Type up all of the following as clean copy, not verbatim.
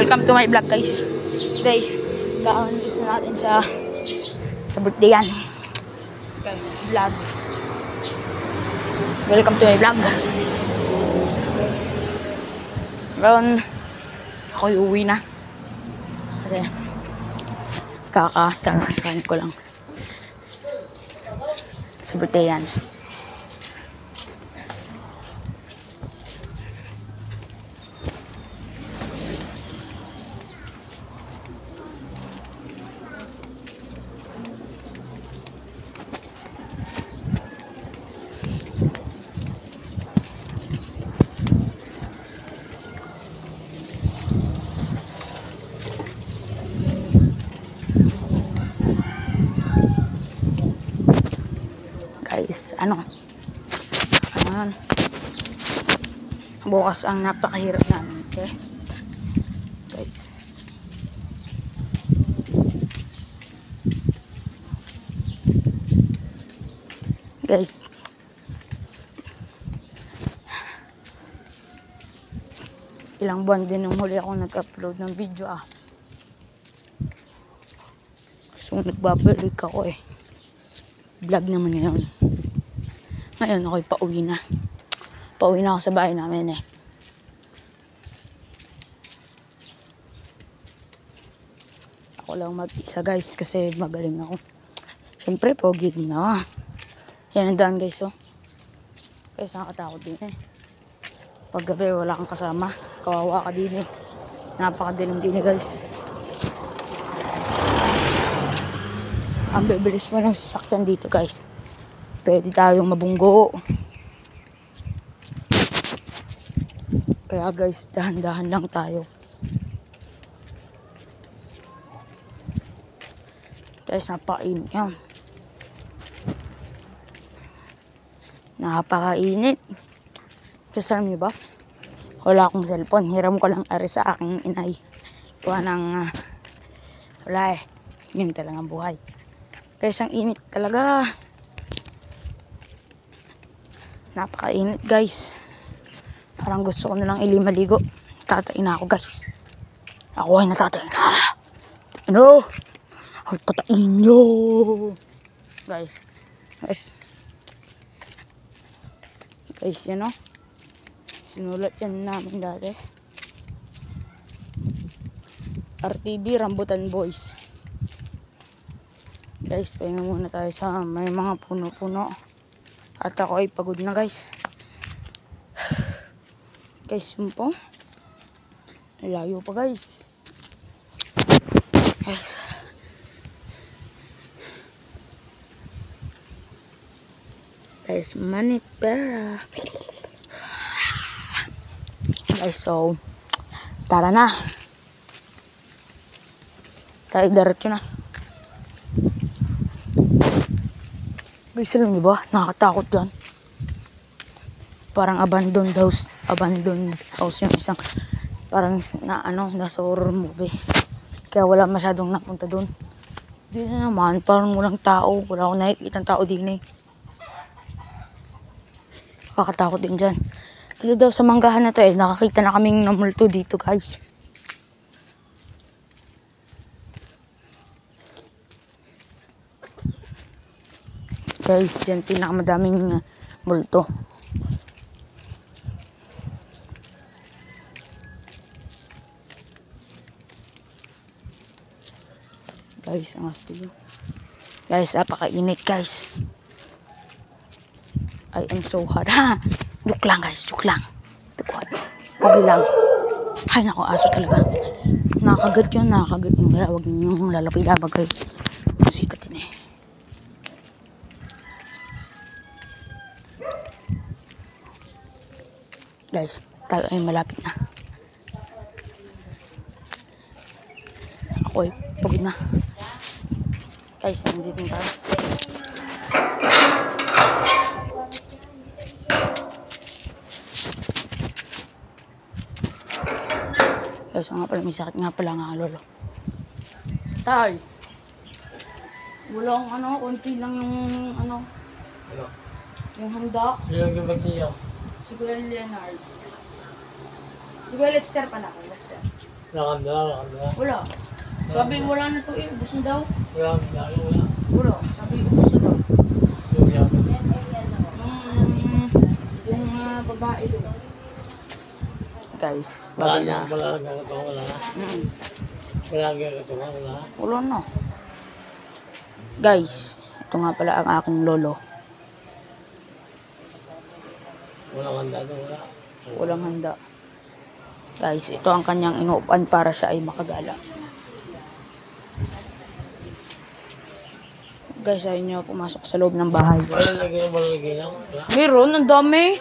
Welcome to my vlog guys. Today, gusto natin sa birthday yan. Guys, vlog. Welcome to my vlog. Ngayon, ako uwi na. Kasi, kakakain ko lang. Sa birthday yan. Guys, ano bukas ang napakahirap namin test guys. Ilang buwan din nung huli ako nag-upload ng video so nagbabalik ako vlog naman ngayon ako'y pauwi na ako sa bahay namin ako lang mag-isa guys kasi magaling ako, syempre pogi din ako. Yan ang daan guys guys, nakatakot din pag gabi wala kang kasama, kawawa ka din napakadilim din guys. Ang bibilis mo ng sasakyan dito guys, pwede tayong mabunggo. Kaya guys, dahan-dahan lang tayo. Guys, napakainit yan. Napakainit. Kasi alam niyo ba, wala akong cellphone. Hiram ko lang ari sa aking inay. Kuha ng wala yun talagang buhay. Guys, ang init talaga. Napakainit guys. Parang gusto ko nalang ilimaligo. Tatain na ako guys. Ako ay natatain na. Ano? Ay patain nyo. Guys, yan sinulat yan namin dati. RTB Rambutan Boys. Guys, pahinga muna tayo sa may mga puno-puno. At ako ay pagod na guys. Guys, yun po. Layo pa guys. Guys, money pera. Guys, so tara na. Tayo diretso na. Guys, alam niyo ba? Nakakatakot dyan. Parang abandoned house yung isang parang nasa horror movie. Kaya wala masyadong napunta doon. Dito naman parang walang tao, wala akong nakikitang tao din Kakatakot din dyan. Dito daw sa manggahan na to nakakita na kaming namulto dito guys. Guys, dyan pinakamadaming multo. Guys, ang astiyo. Guys, napakainit guys. I am so hot. Joke lang guys, joke lang. Pogi lang. Ay nako, aso talaga. Nakakagat yun. Kaya huwag nyo lalapay-labag kayo. Sikat din Guys, tayo ay malapit na. Ako ay pagod na. Guys, nandito na tayo. Guys, may sakit nga pala lolo. Tay! Walang konti lang yung yung handa. Yung gabag niyo. Si Kuya Leonard. Si Kuya Lester pala. Lester. Wala. Sabi wala na to eh, ubos na daw. Wala. Wala, sabi ubos na daw. Yung babae doon. Guys, bago na. Wala gagawin, wala. Wala gagawin, wala. Wala na. Guys, ito nga pala ang aking lolo. Walang handa doon, wala. Walang handa. Guys, ito ang kanyang inuupan para siya ay makagala. Guys, ayaw nyo pumasok sa loob ng bahay. Wala lagi lang. Wala. Meron, ang dami.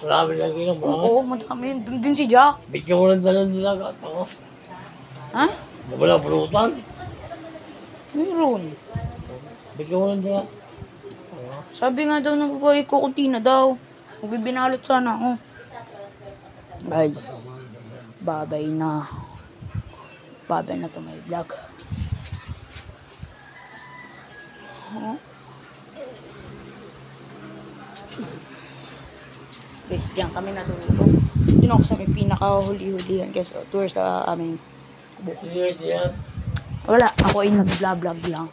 Marami lagi lang. Oo, madami. Doon din si Jack. Bigyan mo ng dalang nilagat ako. Ha? Wala pulutan. Meron. Bigyan mo ng dalang. Sabi nga daw ng babae ko, kunti na daw. Magbibinalot sana ako. Guys, babay na. Babay na to may vlog. Guys, diyan kami natulog. Yun ako sa may pinaka-huli-hulihan guys. Tour sa aming buko. Yan. Wala, ako ay nag-vlog lang.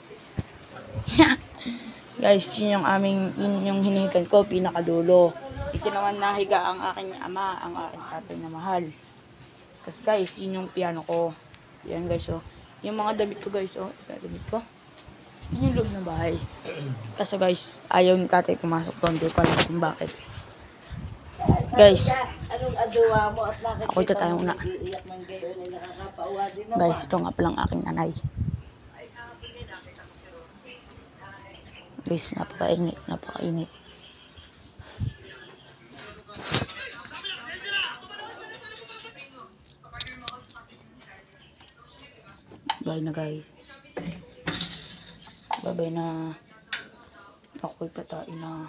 Guys, yun yung aming, yun yung hinihigan ko, pinakadulo. Ito naman nahiga ang aking ama, ang aking tatay na mahal. Tapos guys, yun yung piano ko. Yan guys, oh. Yung mga damit ko guys, oh. Yung damit ko. Yun yung loob ng bahay. Kasi guys, ayaw ni tatay pumasok doon. Di pa alam kung bakit. Guys, Anong adawa mo at ako ito tayo muna. nakikita ng gayon ay nakakapauwa din ako. Guys, ito nga palang aking nanay. Guys, napakainit, napakainit. Bye na guys. Bye-bye na. Ako itatain na.